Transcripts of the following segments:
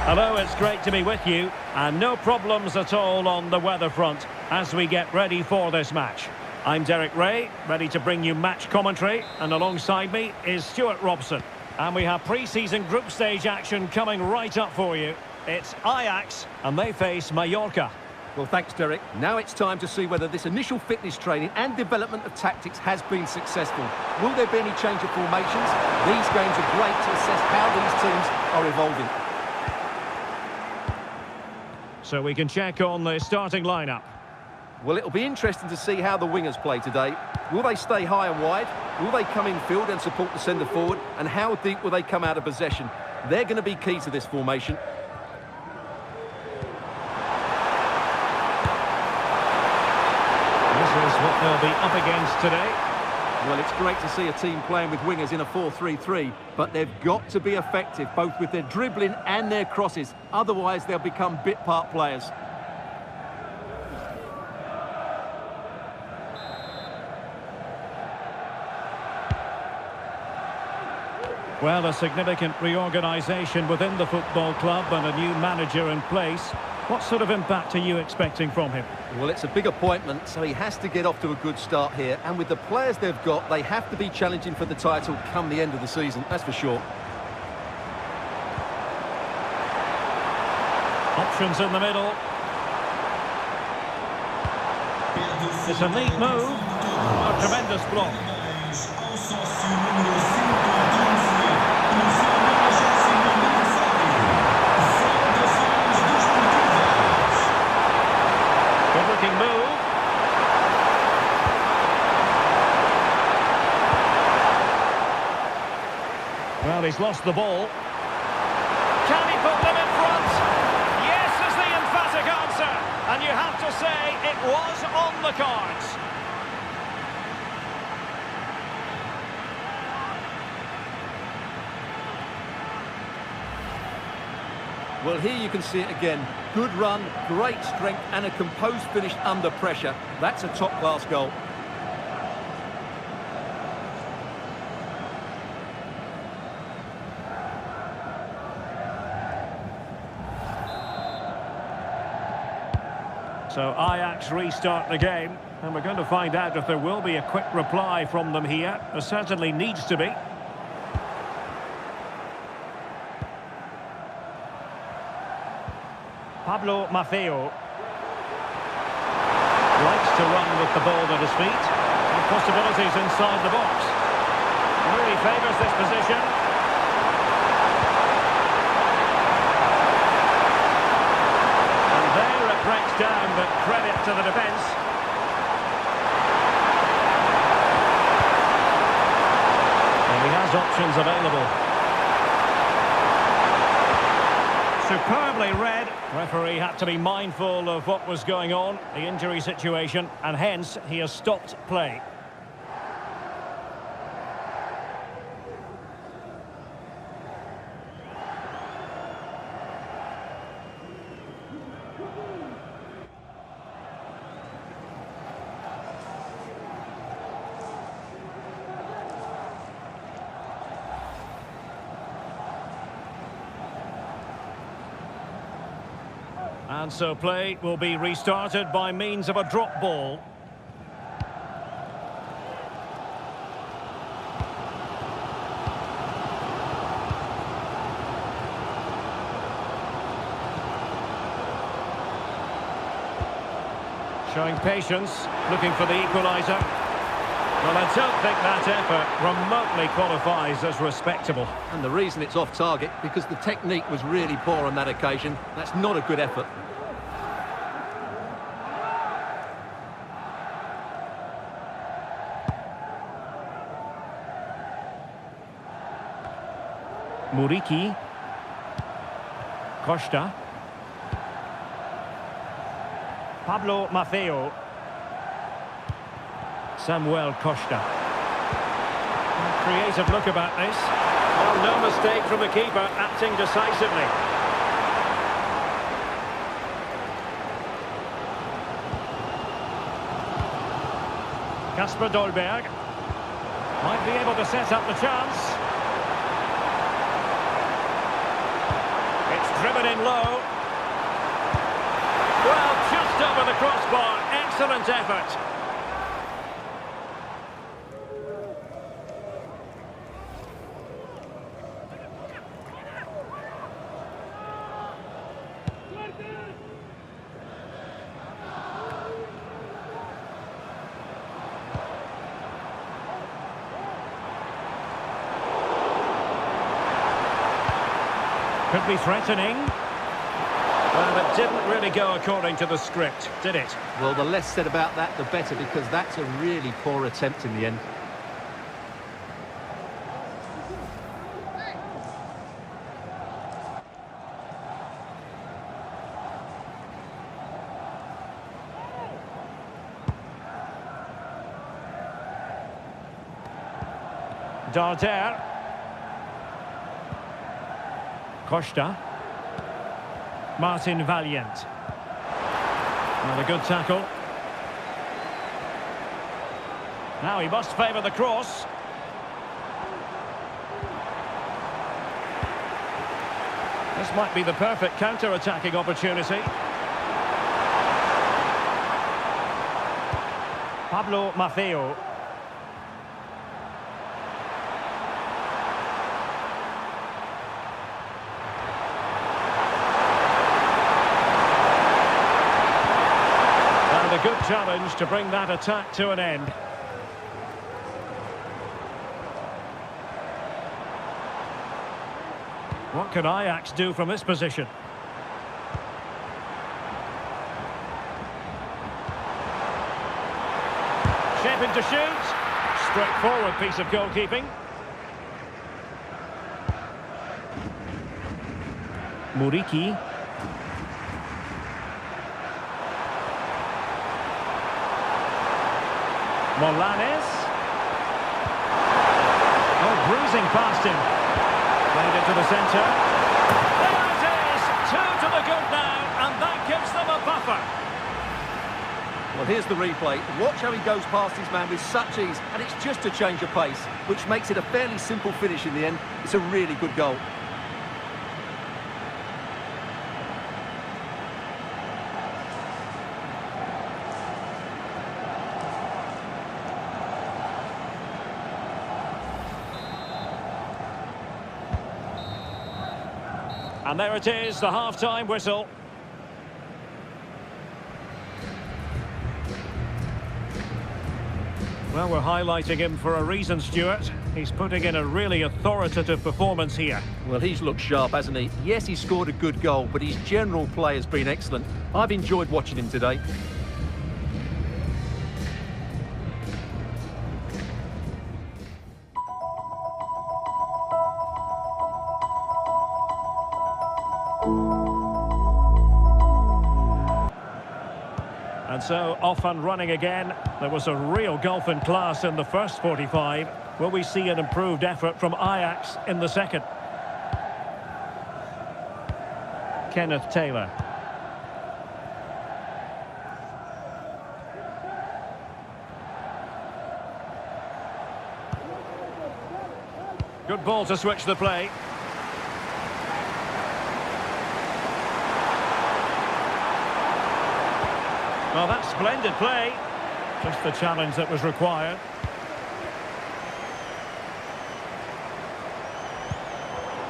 Hello, it's great to be with you, and no problems at all on the weather front as we get ready for this match. I'm Derek Ray, ready to bring you match commentary, and alongside me is Stuart Robson. And we have pre-season group stage action coming right up for you. It's Ajax, and they face Mallorca. Well, thanks, Derek. Now it's time to see whether this initial fitness training and development of tactics has been successful. Will there be any change of formations? These games are great to assess how these teams are evolving. So we can check on the starting lineup. Well, it'll be interesting to see how the wingers play today. Will they stay high and wide? Will they come in field and support the centre forward? And how deep will they come out of possession? They're going to be key to this formation. This is what they'll be up against today. Well, it's great to see a team playing with wingers in a 4-3-3, but they've got to be effective, both with their dribbling and their crosses. Otherwise, they'll become bit-part players. Well, a significant reorganisation within the football club and a new manager in place. What sort of impact are you expecting from him? Well, it's a big appointment, so he has to get off to a good start here. And with the players they've got, they have to be challenging for the title come the end of the season, that's for sure. Options in the middle. It's a neat move. A tremendous block. Good-looking move. Well, he's lost the ball. Can he put them in front? Yes is the emphatic answer. And you have to say it was on the cards. Well, here you can see it again. Good run, great strength, and a composed finish under pressure. That's a top-class goal. So Ajax restart the game, and we're going to find out if there will be a quick reply from them here. There certainly needs to be. Pablo Maffeo likes to run with the ball at his feet. And possibilities inside the box. Really favours this position. And there it breaks down, but credit to the defence. And he has options available. Superbly read. Referee had to be mindful of what was going on, the injury situation, and hence he has stopped play. And so play will be restarted by means of a drop ball. Showing patience, looking for the equaliser. Well, I don't think that effort remotely qualifies as respectable. And the reason it's off target, because the technique was really poor on that occasion. That's not a good effort. Muriqi. Costa. Pablo Maffeo. Samuel Costa. Creative look about this. Well, no mistake from the keeper, acting decisively. Kasper Dolberg. Might be able to set up the chance. Driven in low. Well, just over the crossbar. Excellent effort. Could be threatening. Well, it didn't really go according to the script, did it? Well, the less said about that, the better, because that's a really poor attempt in the end. Tحضير. Costa. Martin Valiant. Another good tackle. Now he must favour the cross. This might be the perfect counter-attacking opportunity. Pablo Maffeo. A good challenge to bring that attack to an end. What can Ajax do from this position? Shaping to shoot. Straightforward piece of goalkeeping. Muriqi. Molanes. Oh, bruising past him. Played it to the centre. There it is! 2 to the good now, and that gives them a buffer. Well, here's the replay. Watch how he goes past his man with such ease, and it's just a change of pace, which makes it a fairly simple finish in the end. It's a really good goal. And there it is, the half-time whistle. Well, we're highlighting him for a reason, Stuart. He's putting in a really authoritative performance here. Well, he's looked sharp, hasn't he? Yes, he scored a good goal, but his general play has been excellent. I've enjoyed watching him today. And so, off and running again. There was a real gulf in class in the first 45. Will we see an improved effort from Ajax in the second? Kenneth Taylor. Good ball to switch the play. Well, that's splendid play. Just the challenge that was required.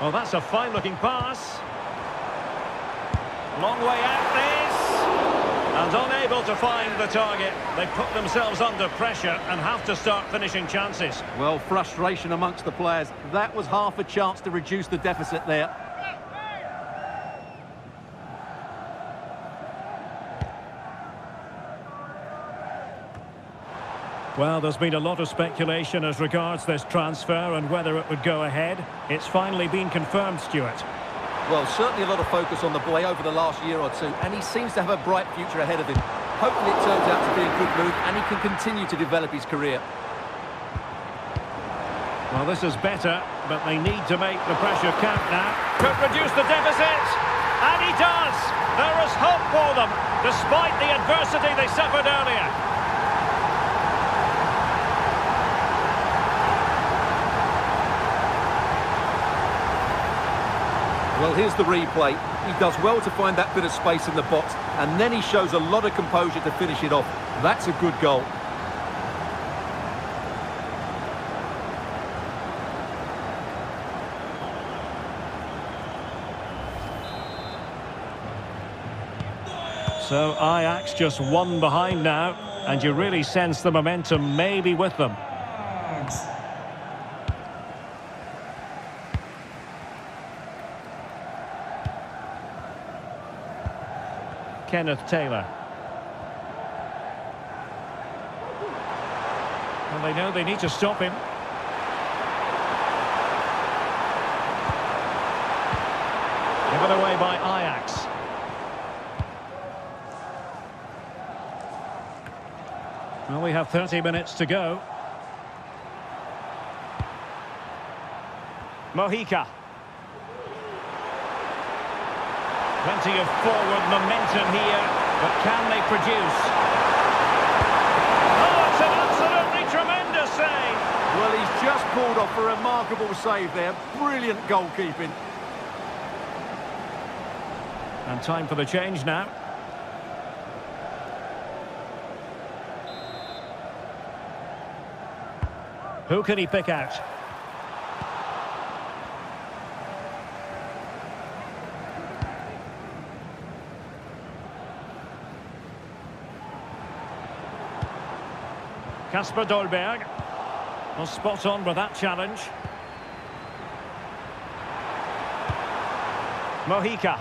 Oh, that's a fine-looking pass. Long way out this. And unable to find the target. They put themselves under pressure and have to start finishing chances. Well, frustration amongst the players. That was half a chance to reduce the deficit there. Well, there's been a lot of speculation as regards this transfer and whether it would go ahead. It's finally been confirmed, Stuart. Well, certainly a lot of focus on the boy over the last year or two, and he seems to have a bright future ahead of him. Hopefully it turns out to be a good move and he can continue to develop his career. Well, this is better, but they need to make the pressure count now. Could reduce the deficit, and he does! There is hope for them, despite the adversity they suffered earlier. Well, here's the replay. He does well to find that bit of space in the box, and then he shows a lot of composure to finish it off. That's a good goal. So Ajax just one behind now, and you really sense the momentum maybe with them. Kenneth Taylor. Well, they know they need to stop him. Given away by Ajax. Well, we have 30 minutes to go. Mojica. Plenty of forward momentum here, but can they produce? Oh, it's an absolutely tremendous save! Well, he's just pulled off a remarkable save there. Brilliant goalkeeping. And time for the change now. Who can he pick out? Kasper Dolberg. Well, spot on with that challenge. Mojica.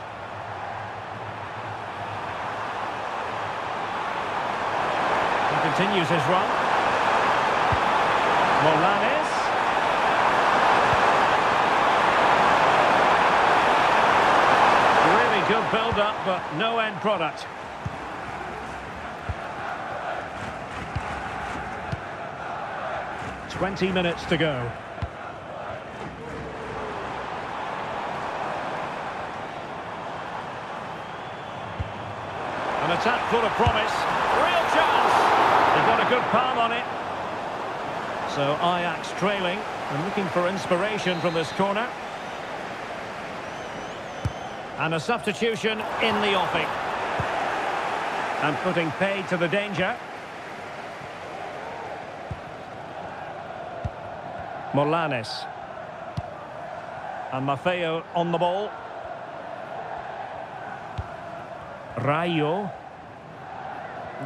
He continues his run. Morlanes. Really good build-up, but no end product. Twenty minutes to go. An attack full of promise. Real chance. They've got a good palm on it. So Ajax trailing and looking for inspiration from this corner. And a substitution in the offing. And putting paid to the danger. Morlanes. And Maffeo on the ball. Rayo.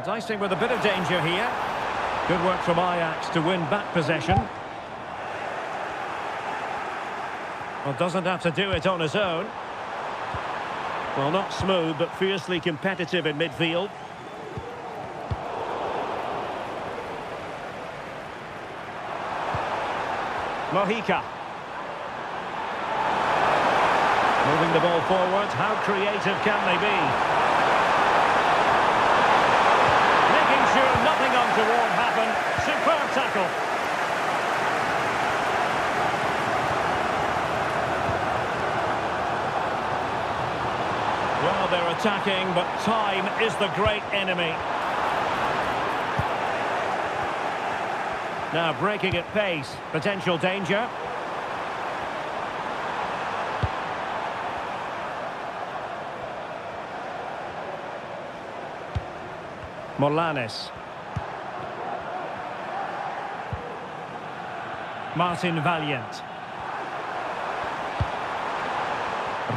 Dicing with a bit of danger here. Good work from Ajax to win back possession. Well, doesn't have to do it on his own. Well, not smooth, but fiercely competitive in midfield. Mojica. Moving the ball forward. How creative can they be? Making sure nothing untoward happened. Superb tackle. Well, they're attacking, but time is the great enemy. Now breaking at pace, potential danger. Morlanes. Martin Valiant.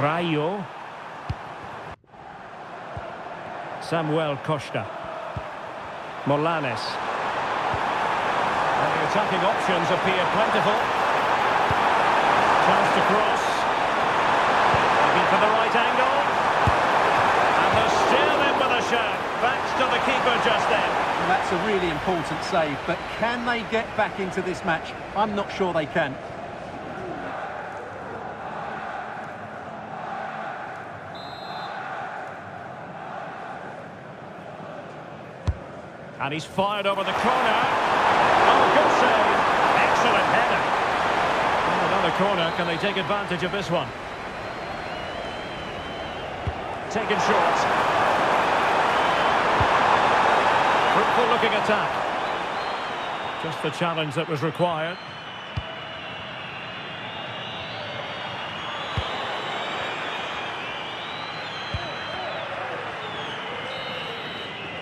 Rayo. Samuel Costa. Morlanes. The attacking options appear plentiful. Chance to cross. Looking for the right angle. And they're still in with a shot. Thanks to the keeper just then. Well, that's a really important save, but can they get back into this match? I'm not sure they can. And he's fired over the corner. Oh, good save. Excellent header. And another corner. Can they take advantage of this one? Taken short. Fruitful looking attack. Just the challenge that was required.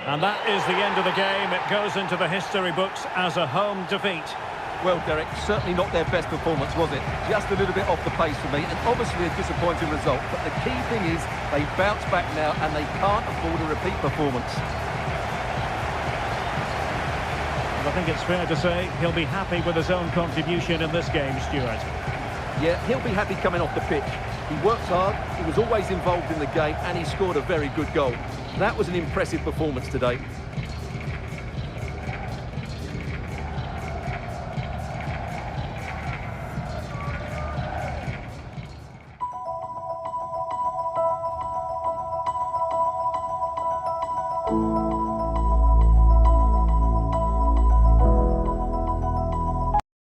And that is the end of the game. It goes into the history books as a home defeat. Well, Derek, certainly not their best performance, was it? Just a little bit off the pace for me, and obviously a disappointing result. But the key thing is they bounce back now, and they can't afford a repeat performance. I think it's fair to say he'll be happy with his own contribution in this game, Stuart. Yeah, he'll be happy coming off the pitch. He works hard, he was always involved in the game, and he scored a very good goal. That was an impressive performance today.